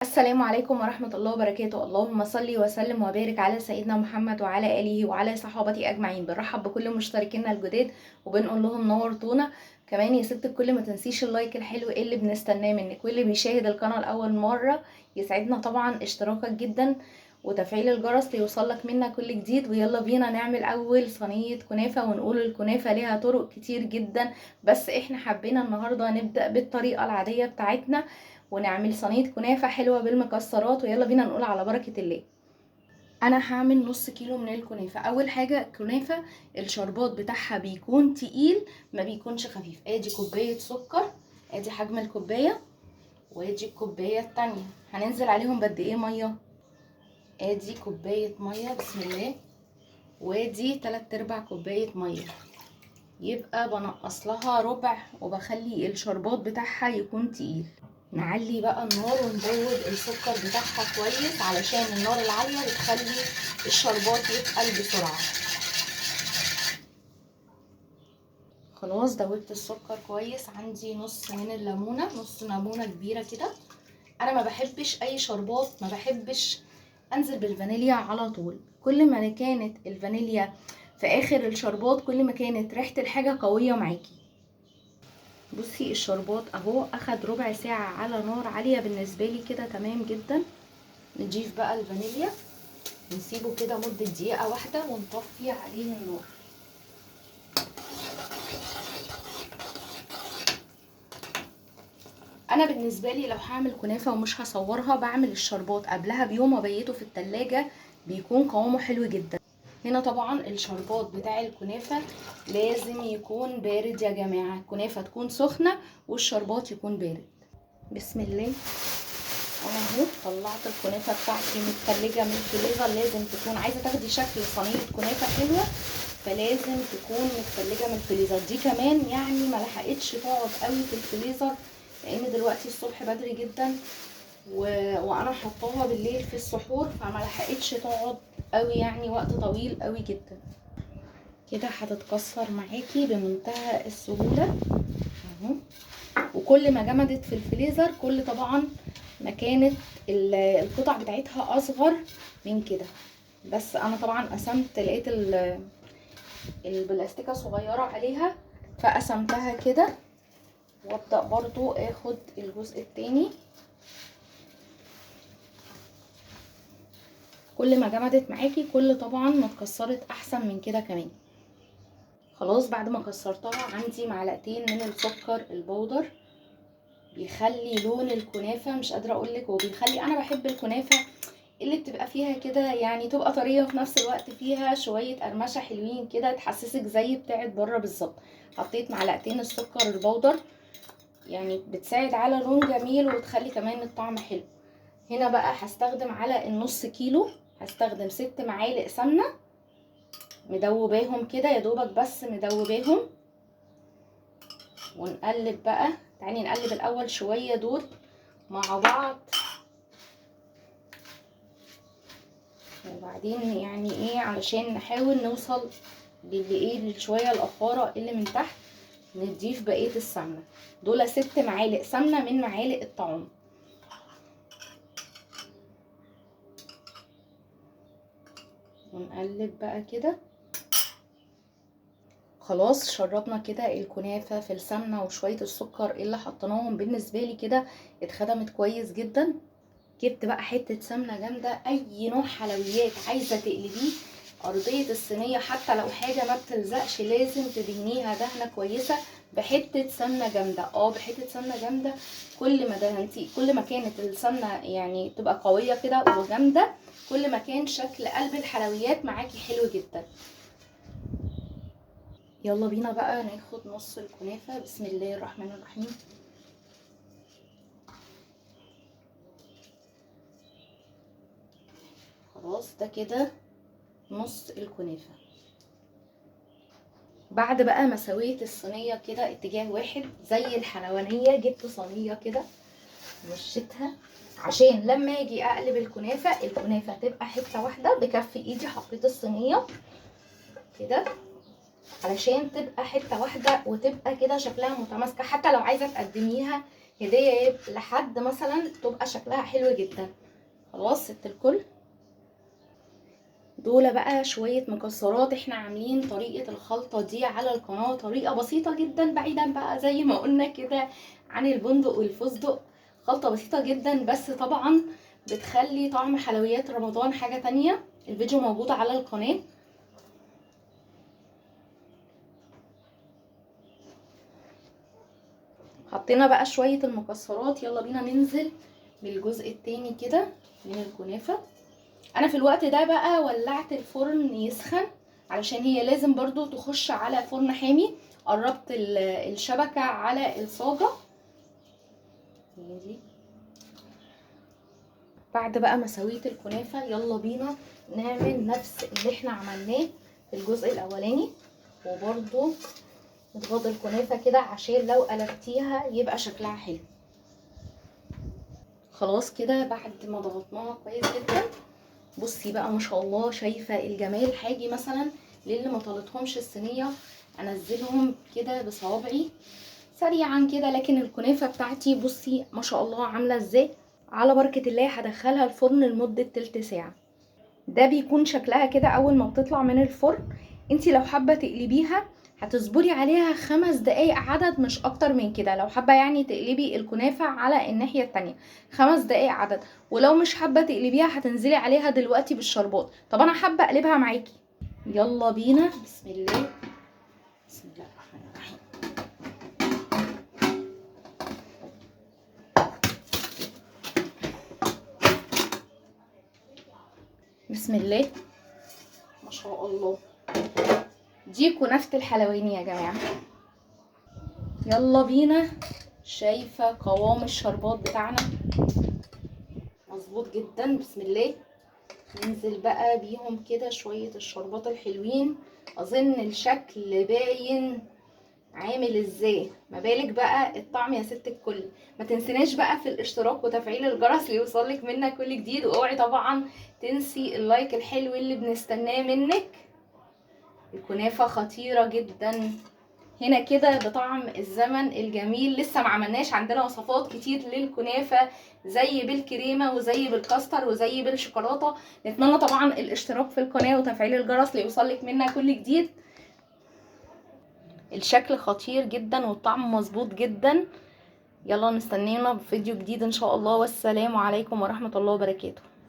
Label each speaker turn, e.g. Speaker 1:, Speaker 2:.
Speaker 1: السلام عليكم ورحمة الله وبركاته. اللهم صل وسلم وبارك على سيدنا محمد وعلى آله وعلى صحابته أجمعين. بنرحب بكل مشتركينا الجداد وبنقول لهم نورتونا. كمان يا ست الكل ما تنسيش اللايك الحلو اللي بنستناه منك، واللي بيشاهد القناة لأول مرة يسعدنا طبعا اشتراكك جدا وتفعيل الجرس ليوصلك منا كل جديد. ويلا بينا نعمل أول صينية كنافة، ونقول الكنافة ليها طرق كتير جدا، بس احنا حبينا النهاردة نبدأ بالطريقة العادية بتاعتنا ونعمل صينيه كنافه حلوه بالمكسرات. ويلا بينا نقول على بركه الله. انا هعمل نص كيلو من الكنافه. اول حاجه الكنافه الشربات بتاعها بيكون تقيل ما بيكونش خفيف. ادي كوبايه سكر، ادي حجم الكوبايه، وادي الكوبايه التانية. هننزل عليهم بقد ايه ميه؟ ادي كوبايه ميه بسم الله، وادي 3/4 كوبايه ميه، يبقى بنقص لها ربع وبخلي الشربات بتاعها يكون تقيل. نعلي بقى النار ونزود السكر بتاعها كويس، علشان النار العالية بتخلي الشربات يتقل بسرعة. خلاص دوبت السكر كويس. عندي نص من الليمونة، نص ليمونة كبيرة كده. انا ما بحبش اي شربات، ما بحبش انزل بالفانيليا على طول. كل ما كانت الفانيليا في اخر الشربات كل ما كانت ريحة الحاجة قوية معاكي. بصي الشربات اهو اخد ربع ساعة على نار عالية، بالنسبة لي كده تمام جدا. نضيف بقى الفانيليا، نسيبه كده مدة دقيقة واحدة ونطفي عليه النار. انا بالنسبة لي لو هعمل كنافة ومش هصورها بعمل الشربات قبلها بيوم وبيته في التلاجة، بيكون قوامه حلو جدا. هنا طبعا الشربات بتاع الكنافة لازم يكون بارد يا جماعة. الكنافة تكون سخنة والشربات يكون بارد. بسم الله. انا اهو طلعت الكنافه بتاعتي متلجه من الفريزر. لازم تكون عايزه تاخدي شكل صينيه كنافه حلوه، فلازم تكون متلجه من الفريزر. دي كمان يعني ما لحقتش تقعد قوي في الفريزر، لان دلوقتي الصبح بدري جدا وانا حطاها بالليل في السحور، فما لحقتش تقعد قوي يعني وقت طويل قوي جدا. كده هتتكسر معاكي بمنتهى السهوله اهو. وكل ما جمدت في الفريزر كل طبعا ما كانت القطع بتاعتها اصغر من كده. بس انا طبعا قسمت، لقيت البلاستيكه صغيره عليها فقسمتها كده، وابدا برضو اخد الجزء التاني. كل ما جمدت معاكي كل طبعا ما اتكسرت احسن من كده كمان. خلاص بعد ما كسرتها عندي معلقتين من السكر البودر، بيخلي لون الكنافه مش قادره اقولك. وبيخلي انا بحب الكنافه اللي بتبقى فيها كده يعني تبقى طريه وفي نفس الوقت فيها شويه قرمشه حلوين كده تحسسك زي بتاعت بره بالظبط. حطيت معلقتين السكر البودر، يعني بتساعد على لون جميل وتخلي كمان الطعم حلو. هنا بقى هستخدم على النص كيلو هستخدم 6 معالق سمنه مدوباهم كده يا دوبك، بس مدوباهم. ونقلب بقى، تعالي نقلب الاول شويه دول مع بعض، وبعدين يعني ايه علشان نحاول نوصل شويه القفاره اللي من تحت. نضيف بقيه السمنه. دول 6 معالق سمنه من معالق الطعام. ونقلب بقى كده. خلاص شربنا كده الكنافه في السمنه وشويه السكر اللي حطيناهم، بالنسبه لي كده اتخدمت كويس جدا. جبت بقى حته سمنه جامده. اي نوع حلويات عايزه تقلبيه ارضيه الصينيه حتى لو حاجه ما بتلزقش لازم تدهنيها دهنه كويسه بحته سمنه جامده. بحته سمنه جامده. كل ما دهنتي كل ما كانت السمنه يعني تبقى قويه كده وجامده، كل ما كان شكل قلب الحلويات معاكي حلو جدا. يلا بينا بقى ناخد نص الكنافه. بسم الله الرحمن الرحيم. خلاص ده كده نص الكنافه. بعد بقى ما سويت الصينيه كده اتجاه واحد زي الحلوانيه، جبت صينيه كده وشيتها عشان لما اجي اقلب الكنافه تبقى حته واحده بكف ايدي. حطيت الصينيه كده علشان تبقى حته واحده وتبقى كده شكلها متماسكه. حتى لو عايزه تقدميها هدية لحد مثلا تبقى شكلها حلو جدا. خلاص ست الكل، دول بقى شوية مكسرات. احنا عاملين طريقة الخلطة دي على القناة طريقة بسيطة جدا، بعيدا بقى زي ما قلنا كده عن البندق والفستق. خلطة بسيطة جدا بس طبعا بتخلي طعم حلويات رمضان حاجة تانية. الفيديو موجود على القناة. حطينا بقى شوية المكسرات، يلا بينا ننزل بالجزء التاني كده من الكنافة. انا في الوقت ده بقى ولعت الفرن يسخن علشان هي لازم برضو تخش على فرن حامي. قربت الشبكة على الصاجة دي. بعد بقى ما سويت الكنافة يلا بينا نعمل نفس اللي احنا عملناه في الجزء الاولاني، وبرضو نضغط الكنافة كده عشان لو قلبتيها يبقى شكلها حلو. خلاص كده بعد ما ضغطناها كويس جدا، بصي بقى ما شاء الله، شايفه الجمال. هاجي مثلا للي ما طلتهمش الصينيه انزلهم كده بصوابعي سريعا كده، لكن الكنافه بتاعتي بصي ما شاء الله عامله ازاي. على بركه الله هدخلها الفرن لمده تلت ساعه. ده بيكون شكلها كده اول ما بتطلع من الفرن. انتي لو حابه تقلبيها هتصبري عليها 5 دقايق عدد، مش اكتر من كده. لو حابه يعني تقلبي الكنافه على الناحيه التانية 5 دقايق عدد. ولو مش حابه تقلبيها هتنزلي عليها دلوقتي بالشربات. طب انا حابه اقلبها معاكي، يلا بينا. بسم الله، بسم الله الرحمن الرحيم. بسم الله ما شاء الله. دي كنافه الحلواني يا جماعه. يلا بينا. شايفه قوام الشربات بتاعنا مظبوط جدا. بسم الله. ننزل بقى بيهم كده شويه الشربات الحلوين. اظن الشكل باين عامل ازاي، ما بالك بقى الطعم يا ست الكل. ما تنسيناش بقى في الاشتراك وتفعيل الجرس ليوصلك منا كل جديد، واوعي طبعا تنسي اللايك الحلو اللي بنستناه منك. الكنافه خطيره جدا هنا كده بطعم الزمن الجميل. لسه ما عملناش عندنا وصفات كتير للكنافه زي بالكريمه وزي بالكاستر وزي بالشوكولاته. نتمنى طبعا الاشتراك في القناه وتفعيل الجرس ليوصلك منا كل جديد. الشكل خطير جدا والطعم مظبوط جدا. يلا نستنينا بفيديو جديد ان شاء الله، والسلام عليكم ورحمه الله وبركاته.